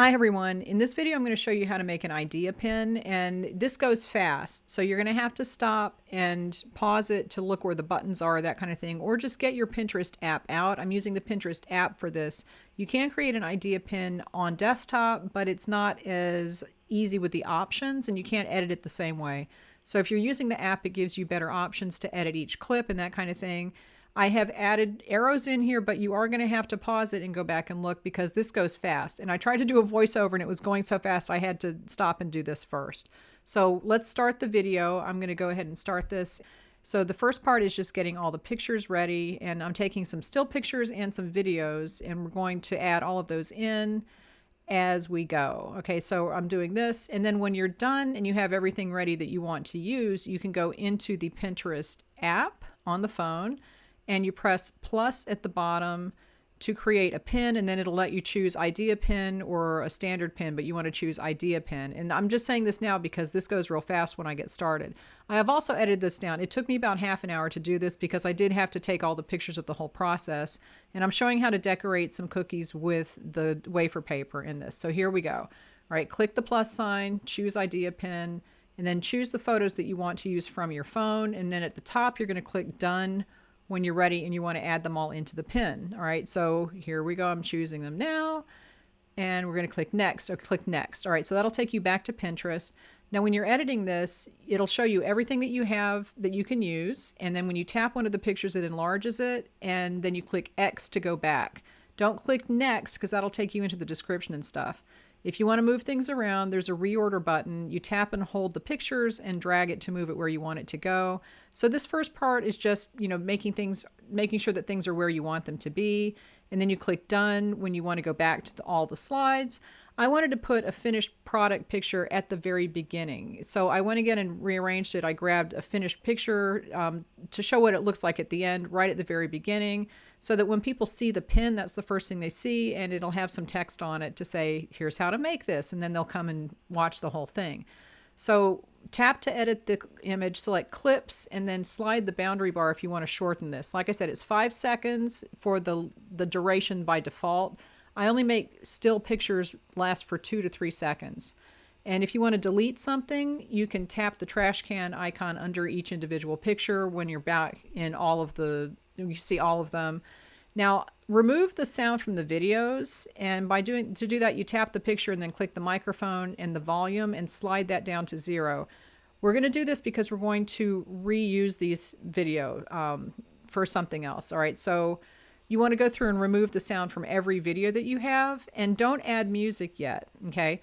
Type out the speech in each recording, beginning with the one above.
Hi everyone. In this video, I'm going to show you how to make an idea pin, and this goes fast. So you're going to have to stop and pause it to look where the buttons are, that kind of thing, or just get your Pinterest app out. I'm using the Pinterest app for this. You can create an idea pin on desktop, but it's not as easy with the options and you can't edit it the same way. So if you're using the app, it gives you better options to edit each clip and that kind of thing. I have added arrows in here, but you are going to have to pause it and go back and look because this goes fast. And I tried to do a voiceover and it was going so fast I had to stop and do this first. So let's start the video. I'm going to go ahead and start this. So the first part is just getting all the pictures ready, and I'm taking some still pictures and some videos, and we're going to add all of those in as we go. Okay, so I'm doing this, and then when you're done and you have everything ready that you want to use, you can go into the Pinterest app on the phone and you press plus at the bottom to create a pin, and then it'll let you choose idea pin or a standard pin, but you want to choose idea pin. And I'm just saying this now because this goes real fast when I get started. I have also edited this down. It took me about half an hour to do this because I did have to take all the pictures of the whole process, and I'm showing how to decorate some cookies with the wafer paper in this. So here we go. All right, click the plus sign, choose idea pin, and then choose the photos that you want to use from your phone, and then at the top you're going to click done when you're ready and you want to add them all into the pin. All right, so here we go. I'm choosing them now, and we're going to click next. Or click next. All right, so that'll take you back to Pinterest. Now when you're editing this, it'll show you everything that you have that you can use, and then when you tap one of the pictures, it enlarges it, and then you click X to go back. Don't click next because that'll take you into the description and stuff. If you want to move things around, there's a reorder button. You tap and hold the pictures and drag it to move it where you want it to go. So this first part is just, making sure that things are where you want them to be. And then you click done when you want to go back to all the slides. I wanted to put a finished product picture at the very beginning. So I went again and rearranged it. I grabbed a finished picture to show what it looks like at the end, right at the very beginning, so that when people see the pin, that's the first thing they see, and it'll have some text on it to say, here's how to make this, and then they'll come and watch the whole thing. So tap to edit the image, select clips, and then slide the boundary bar if you want to shorten this. Like I said, it's 5 seconds for the duration by default. I only make still pictures last for 2 to 3 seconds. And if you want to delete something, you can tap the trash can icon under each individual picture when you're back in you see all of them. Now, remove the sound from the videos, and to do that, you tap the picture and then click the microphone and the volume and slide that down to 0. We're going to do this because we're going to reuse these video for something else. All right, so you want to go through and remove the sound from every video that you have, and don't add music yet, okay?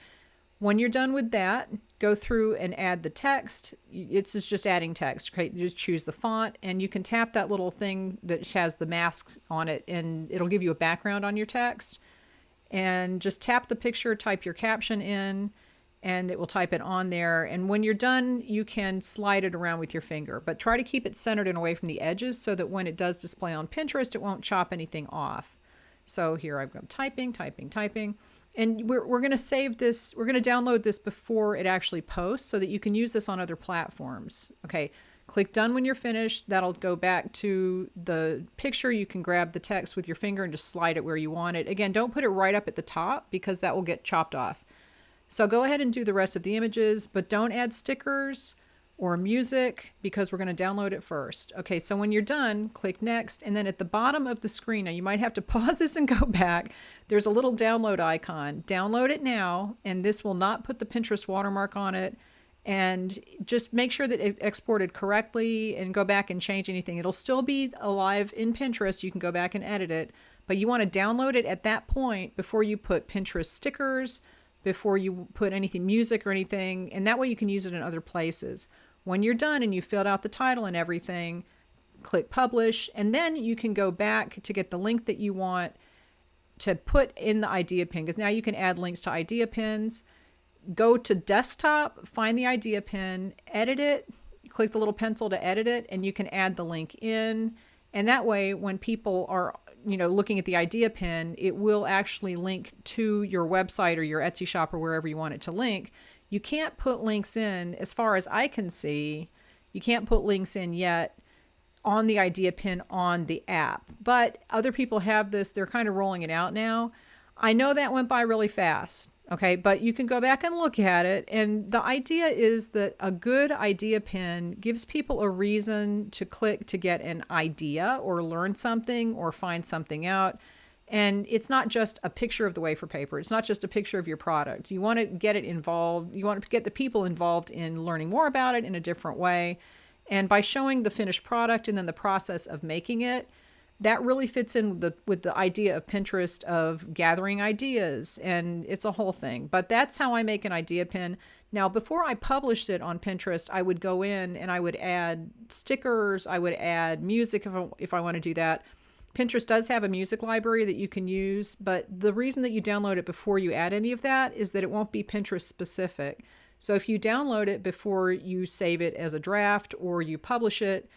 When you're done with that, go through and add the text. It's just adding text, okay? You just choose the font, and you can tap that little thing that has the mask on it, and it'll give you a background on your text. And just tap the picture, type your caption in, and it will type it on there. And when you're done, you can slide it around with your finger, but try to keep it centered and away from the edges so that when it does display on Pinterest, it won't chop anything off. So here I'm typing, and we're going to save this. We're going to download this before it actually posts so that you can use this on other platforms. Okay, click done when you're finished. That'll go back to the picture. You can grab the text with your finger and just slide it where you want it. Again, don't put it right up at the top because that will get chopped off. So go ahead and do the rest of the images, but don't add stickers or music because we're going to download it first. Okay, so when you're done, click next, and then at the bottom of the screen, now you might have to pause this and go back, there's a little download icon. Download it now, and this will not put the Pinterest watermark on it, and just make sure that it exported correctly and go back and change anything. It'll still be alive in Pinterest. You can go back and edit it, but you want to download it at that point before you put Pinterest stickers, before you put anything, music or anything, and that way you can use it in other places. When you're done and you filled out the title and everything, click publish, and then you can go back to get the link that you want to put in the idea pin, because now you can add links to idea pins. Go to desktop, find the idea pin, edit it, click the little pencil to edit it, and you can add the link in. And that way, when people are looking at the idea pin, it will actually link to your website or your Etsy shop or wherever you want it to link. You can't put links in, as far as I can see, you can't put links in yet on the idea pin on the app. But other people have this, they're kind of rolling it out now. I know that went by really fast. Okay, but you can go back and look at it. And the idea is that a good idea pin gives people a reason to click to get an idea or learn something or find something out. And it's not just a picture of the wafer paper. It's not just a picture of your product. You want to get it involved. You want to get the people involved in learning more about it in a different way. And by showing the finished product and then the process of making it, that really fits in with the idea of Pinterest of gathering ideas, and it's a whole thing. But that's how I make an idea pin. Now, before I published it on Pinterest, I would go in and I would add stickers, I would add music if I want to do that. Pinterest does have a music library that you can use, but the reason that you download it before you add any of that is that it won't be Pinterest specific. So if you download it before you save it as a draft or you publish it,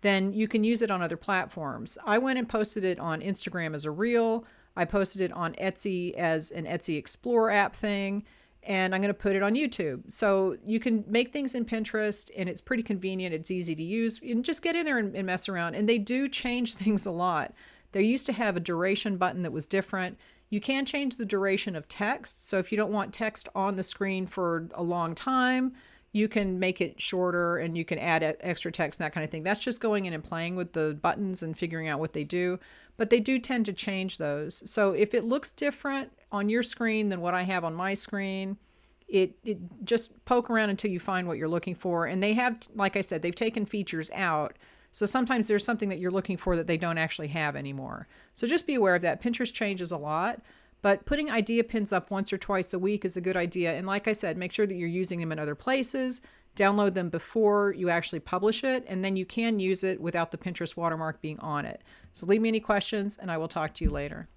then you can use it on other platforms. I went and posted it on Instagram as a reel. I posted it on Etsy as an Etsy Explore app thing, and I'm going to put it on YouTube. So you can make things in Pinterest, and it's pretty convenient. It's easy to use, and just get in there and mess around. And they do change things a lot. They used to have a duration button that was different. You can change the duration of text. So if you don't want text on the screen for a long time, you can make it shorter and you can add extra text and that kind of thing. That's just going in and playing with the buttons and figuring out what they do. But they do tend to change those. So if it looks different on your screen than what I have on my screen, it just poke around until you find what you're looking for. And they have, like I said, they've taken features out. So sometimes there's something that you're looking for that they don't actually have anymore. So just be aware of that. Pinterest changes a lot. But putting idea pins up once or twice a week is a good idea. And like I said, make sure that you're using them in other places. Download them before you actually publish it, and then you can use it without the Pinterest watermark being on it. So leave me any questions, and I will talk to you later.